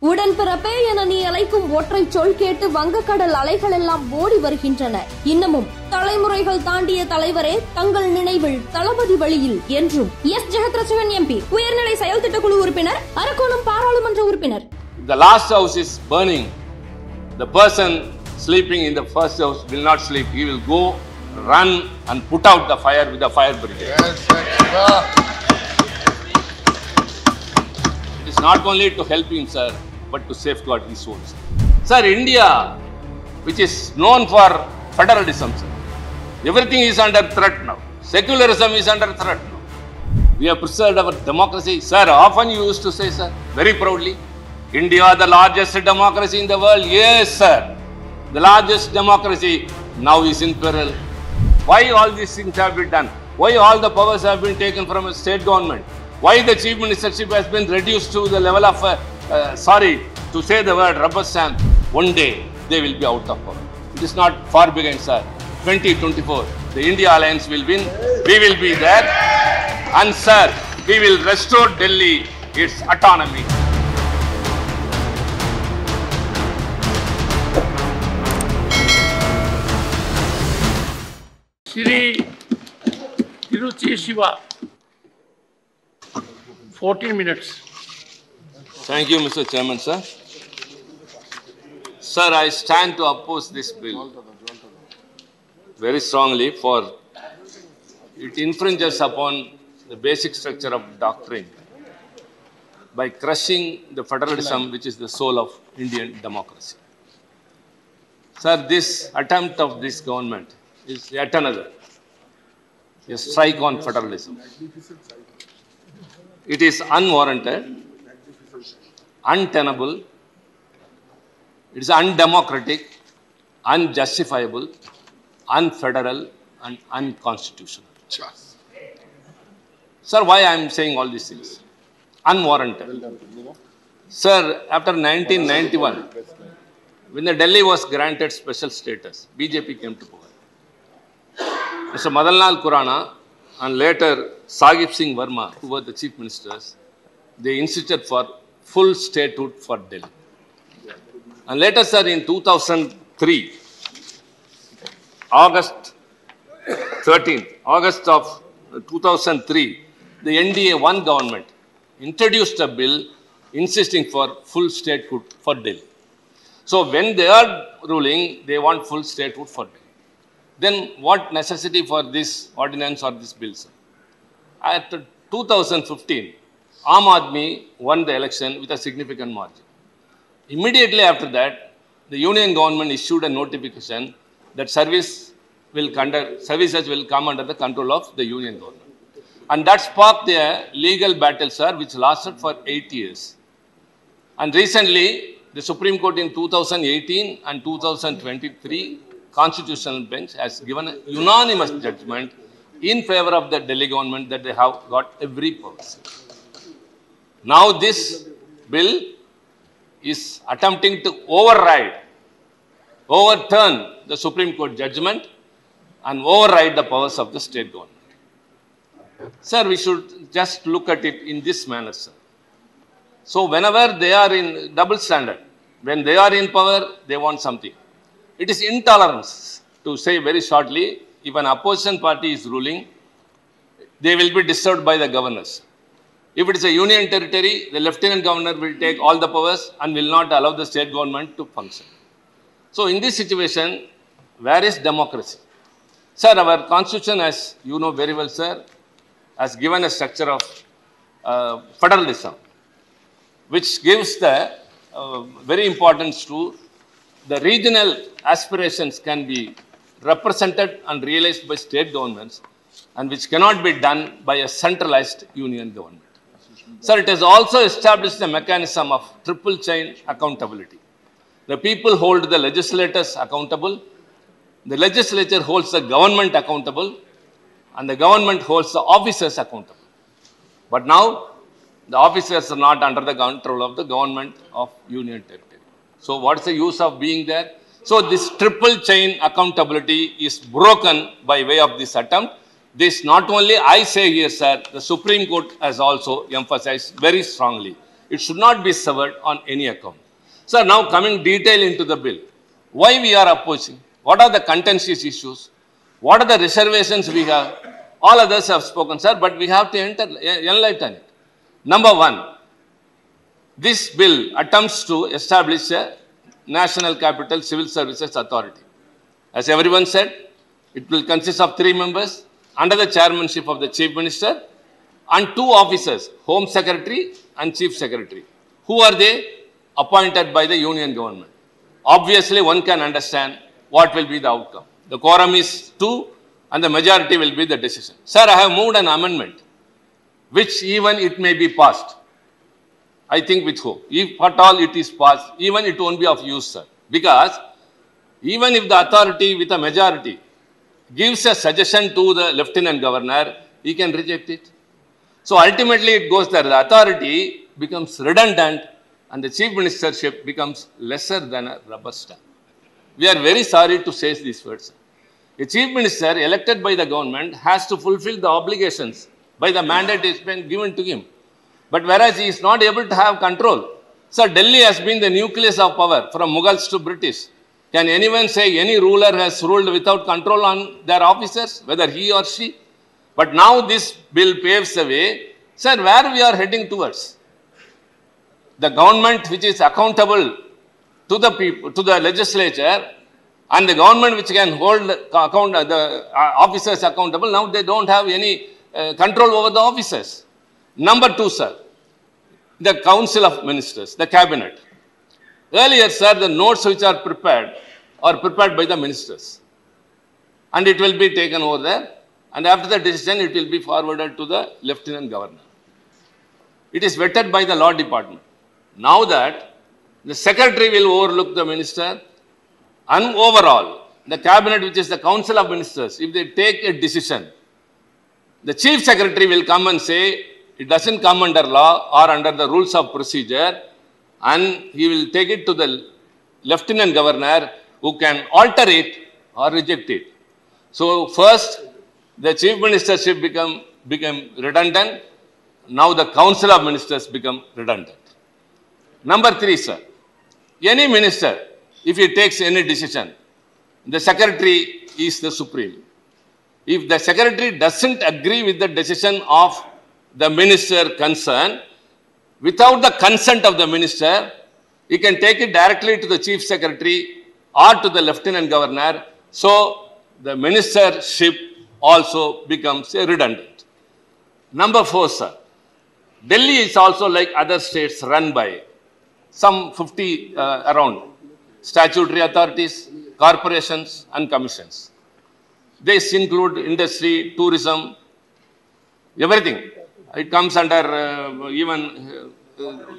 உடன்பிறப்பே என நீ அழைக்கும் ஒற்றை சொல் கேட்டு வங்கக்கடல் அலைகள் எல்லாம் ஓடி வருகின்றன. இன்னமும் தலைமுறைகள் தாண்டிய தலைவரே தங்கள் நினைவில் தளபதி வழியில் என்றும். எஸ் ஜெகத்ரட்சகன் எம்பி, உயர்நிலை செயல் திட்டக்குழு உறுப்பினர், அரக்கோணம் பாராளுமன்ற உறுப்பினர். The last house is burning. The person sleeping in the first house will not sleep. He will go, run and put out the fire with the fire brigade. Yes, it is not only to help him, sir, but to safeguard his own. Sir, India, which is known for federalism, sir, everything is under threat now. Secularism is under threat now. We have preserved our democracy. Sir, often you used to say, sir, very proudly, India, the largest democracy in the world. Yes, sir, the largest democracy now is in peril. Why all these things have been done? Why all the powers have been taken from a state government? Why the chief ministership has been reduced to the level of, sorry to say the word, rubber stamp. One day they will be out of power. It is not far behind, sir. 2024, the India Alliance will win. We will be there. And, sir, we will restore Delhi its autonomy. Shri Tiruchi Siva, 14 minutes. Thank you, Mr. Chairman, sir. Sir, I stand to oppose this bill very strongly, for it infringes upon the basic structure of doctrine by crushing the federalism which is the soul of Indian democracy. Sir, this attempt of this government is yet another a strike on federalism. It is unwarranted, untenable, it is undemocratic, unjustifiable, unfederal and unconstitutional. Sir, why I am saying all these things? Unwarranted. Sir, after 1991, when the Delhi was granted special status, BJP came to power. Mr. Madanlal Khurana and later Sahib Singh Verma, who were the chief ministers, they instituted for full statehood for Delhi. And later, sir, in 2003, August of 2003, the NDA-1 government introduced a bill insisting for full statehood for Delhi. So when they are ruling, they want full statehood for Delhi. Then what necessity for this ordinance or this bill, sir? After 2015, Aam Aadmi won the election with a significant margin. Immediately after that, the union government issued a notification that services will come under the control of the union government. And that sparked a legal battle, sir, which lasted for 8 years. And recently, the Supreme Court in 2018 and 2023 Constitutional Bench has given a unanimous judgment in favor of the Delhi government that they have got every power. Now this bill is attempting to overturn the Supreme Court judgment and override the powers of the state government. Sir, we should just look at it in this manner, sir. So whenever they are in double standard, when they are in power, they want something. It is intolerance to say very shortly, if an opposition party is ruling, they will be disturbed by the governors. If it is a union territory, the lieutenant governor will take all the powers and will not allow the state government to function. So in this situation, where is democracy? Sir, our constitution, as you know very well, sir, has given a structure of federalism, which gives the very importance to the regional aspirations can be represented and realized by state governments, and which cannot be done by a centralized union government. Sir, it has also established a mechanism of triple chain accountability. The people hold the legislators accountable, the legislature holds the government accountable, and the government holds the officers accountable. But now, the officers are not under the control of the government of union territory. So what is the use of being there? So this triple chain accountability is broken by way of this attempt. This not only I say here, sir, the Supreme Court has also emphasized very strongly. It should not be severed on any account. Sir, now coming detail into the bill. Why we are opposing? What are the contentious issues? What are the reservations we have? All others have spoken, sir, but we have to enlighten it. Number one, this bill attempts to establish a National Capital Civil Services Authority. As everyone said, it will consist of 3 members under the chairmanship of the Chief Minister and 2 officers, Home Secretary and Chief Secretary. Who are they? Appointed by the Union government. Obviously, one can understand what will be the outcome. The quorum is 2 and the majority will be the decision. Sir, I have moved an amendment which even it may be passed. I think with hope. If at all it is passed, even it won't be of use, sir. Because even if the authority with a majority gives a suggestion to the Lieutenant Governor, he can reject it. So ultimately it goes there. The authority becomes redundant and the Chief Ministership becomes lesser than a rubber stamp. We are very sorry to say these words. A Chief Minister elected by the government has to fulfill the obligations by the mandate is been given to him. But whereas he is not able to have control. Sir, Delhi has been the nucleus of power from Mughals to British. Can anyone say any ruler has ruled without control on their officers, whether he or she? But now this bill paves the way. Sir, where we are heading towards? The government which is accountable to the people, to the legislature, and the government which can hold the officers accountable, now they don't have any control over the officers. Number 2, sir, the Council of Ministers, the Cabinet. Earlier, sir, the notes which are prepared by the ministers. And it will be taken over there. And after the decision, it will be forwarded to the Lieutenant Governor. It is vetted by the Law Department. Now that the Secretary will overlook the Minister, and overall, the Cabinet, which is the Council of Ministers, if they take a decision, the Chief Secretary will come and say, it doesn't come under law or under the rules of procedure, and he will take it to the Lieutenant Governor who can alter it or reject it. So first, the Chief Ministership became redundant. Now the Council of Ministers become redundant. Number 3, sir. Any minister, if he takes any decision, the Secretary is the supreme. If the Secretary doesn't agree with the decision of the minister concerned, without the consent of the minister, he can take it directly to the Chief Secretary or to the Lieutenant Governor. So the ministership also becomes redundant. Number 4, sir. Delhi is also like other states run by some 50 around statutory authorities, corporations and commissions. These include industry, tourism, everything. It comes under even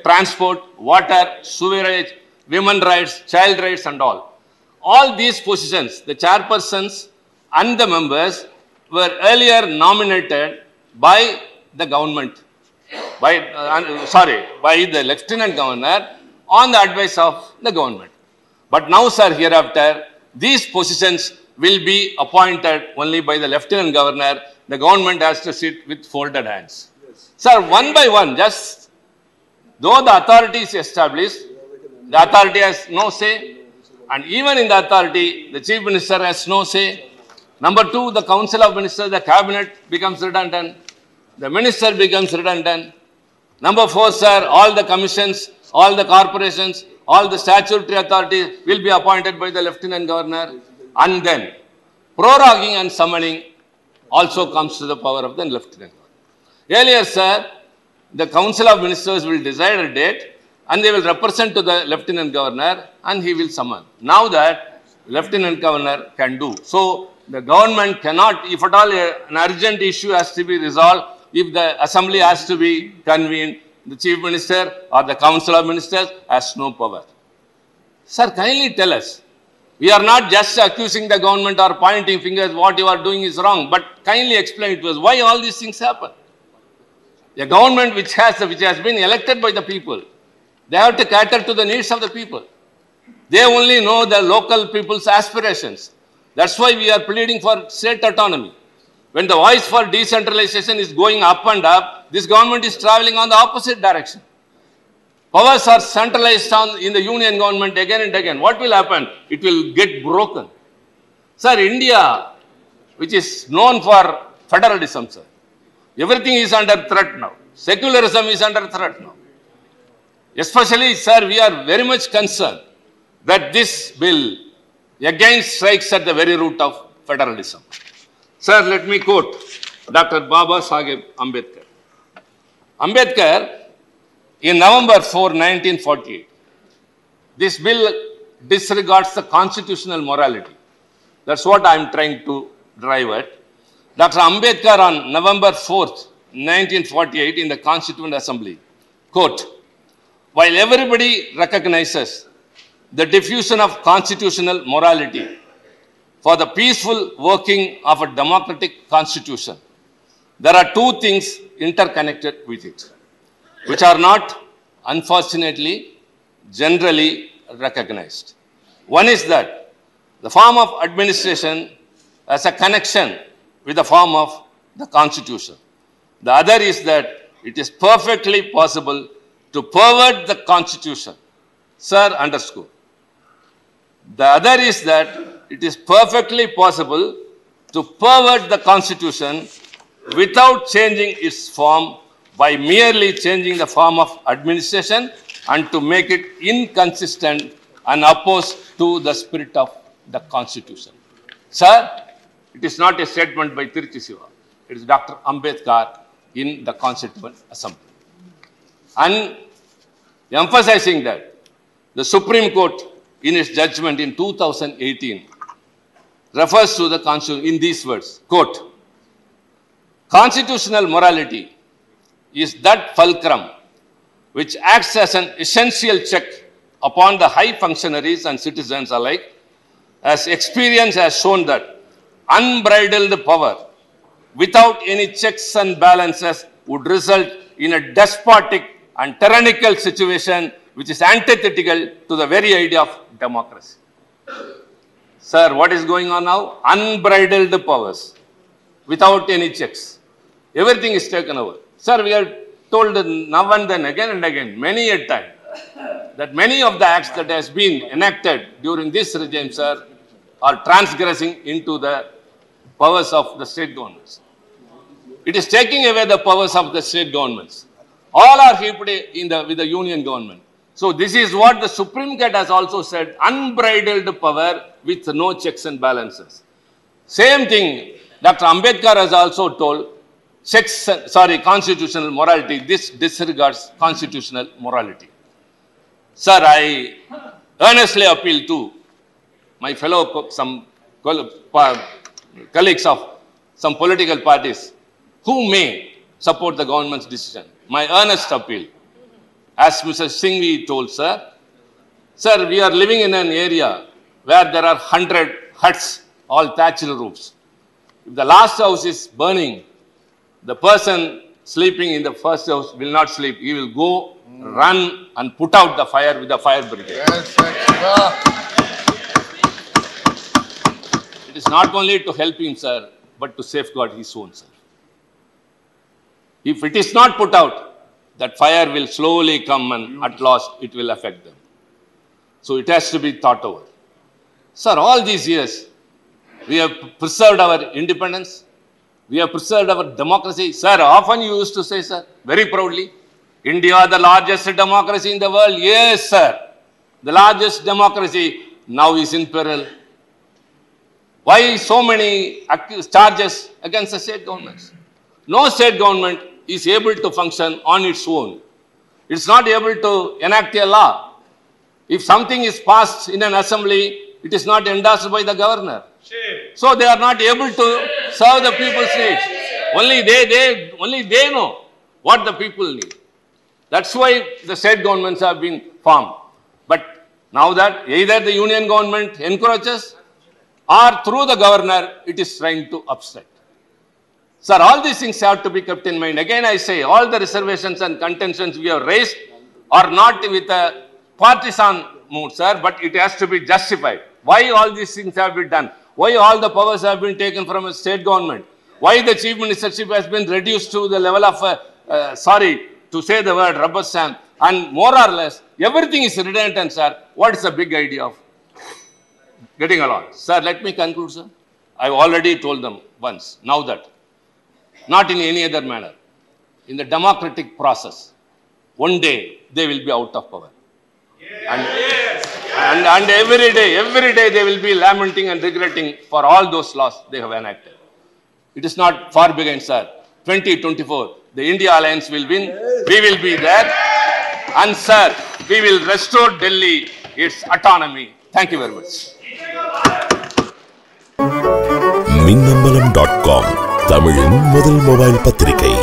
transport, water, sewerage, women rights, child rights and all. All these positions, the chairpersons and the members were earlier nominated by the government, by the Lieutenant Governor on the advice of the government. But now, sir, hereafter, these positions will be appointed only by the Lieutenant Governor. The government has to sit with folded hands. Yes. Sir, one by one, just though the authority is established, the authority has no say. And even in the authority, the Chief Minister has no say. Number 2, the Council of Ministers, the Cabinet becomes redundant. The Minister becomes redundant. Number 4, sir, all the commissions, all the corporations, all the statutory authorities will be appointed by the Lieutenant Governor. And then, proroguing and summoning also comes to the power of the Lieutenant Governor. Earlier, sir, the Council of Ministers will decide a date and they will represent to the Lieutenant Governor and he will summon. Now that Lieutenant Governor can do. So, the government cannot, if at all an urgent issue has to be resolved, if the assembly has to be convened, the Chief Minister or the Council of Ministers has no power. Sir, kindly tell us. We are not just accusing the government or pointing fingers, what you are doing is wrong, but kindly explain to us why all these things happen. A government which has been elected by the people, they have to cater to the needs of the people. They only know the local people's aspirations. That's why we are pleading for state autonomy. When the voice for decentralization is going up and up, this government is traveling on the opposite direction. powers are centralized in the union government again and again. What will happen? It will get broken. Sir, India, which is known for federalism, sir, everything is under threat now. Secularism is under threat now. Especially, sir, we are very much concerned that this bill again strikes at the very root of federalism. Sir, let me quote Dr. Baba Saheb Ambedkar. Ambedkar, in November 4, 1948, this bill disregards the constitutional morality. That's what I am trying to drive at. Dr. Ambedkar on November 4th, 1948 in the Constituent Assembly, quote, while everybody recognizes the diffusion of constitutional morality for the peaceful working of a democratic constitution, there are two things interconnected with it, which are not, unfortunately, generally recognized. One is that the form of administration has a connection with the form of the constitution. The other is that it is perfectly possible to pervert the constitution. Sir, underscore. The other is that it is perfectly possible to pervert the constitution without changing its form by merely changing the form of administration and to make it inconsistent and opposed to the spirit of the constitution. Sir, it is not a statement by Tiruchi Siva. It is Dr. Ambedkar in the Constituent Assembly. And emphasizing that, the Supreme Court in its judgment in 2018 refers to the Constitution in these words, quote, constitutional morality is that fulcrum which acts as an essential check upon the high functionaries and citizens alike, as experience has shown that unbridled power without any checks and balances would result in a despotic and tyrannical situation which is antithetical to the very idea of democracy. Sir, what is going on now? Unbridled powers without any checks. Everything is taken over. Sir, we are told now and then, again and again, many a time, that many of the acts that has been enacted during this regime, sir, are transgressing into the powers of the state governments. It is taking away the powers of the state governments. All are heaped with the union government. So this is what the Supreme Court has also said, unbridled power with no checks and balances. Same thing, Dr. Ambedkar has also told, constitutional morality. This disregards constitutional morality. Sir, I earnestly appeal to my fellow colleagues of some political parties who may support the government's decision. My earnest appeal, as Mr. Singhvi told, sir, we are living in an area where there are 100 huts, all thatched roofs. If the last house is burning, the person sleeping in the first house will not sleep. He will go, run and put out the fire with the fire brigade. Yes, it is not only to help him, sir, but to safeguard his own self. If it is not put out, that fire will slowly come and at last it will affect them. So it has to be thought over. Sir, all these years, we have preserved our independence. We have preserved our democracy. Sir, often you used to say, sir, very proudly, India, the largest democracy in the world. Yes, sir. The largest democracy now is in peril. Why so many charges against the state governments? No state government is able to function on its own. It's not able to enact a law. If something is passed in an assembly, it is not endorsed by the governor. So they are not able to serve the people's needs. Only they know what the people need. That's why the state governments have been formed. But now that either the union government encourages or through the governor, it is trying to obstruct. Sir, all these things have to be kept in mind. Again, I say, all the reservations and contentions we have raised are not with a partisan mood, sir, but it has to be justified. Why all these things have been done? Why all the powers have been taken from a state government? Why the chief ministership has been reduced to the level of, to say the word rubber stamp, and more or less, everything is redundant, sir. What is the big idea of getting along? Sir, let me conclude, sir. I've already told them once, now that, not in any other manner. In the democratic process, one day they will be out of power. And every day they will be lamenting and regretting for all those laws they have enacted. It is not far behind, sir. 2024, the India Alliance will win. We will be there. And, sir, we will restore Delhi its autonomy. Thank you very much. Minnambalam.com தமிழின் முதல் mobile பத்திரிகை.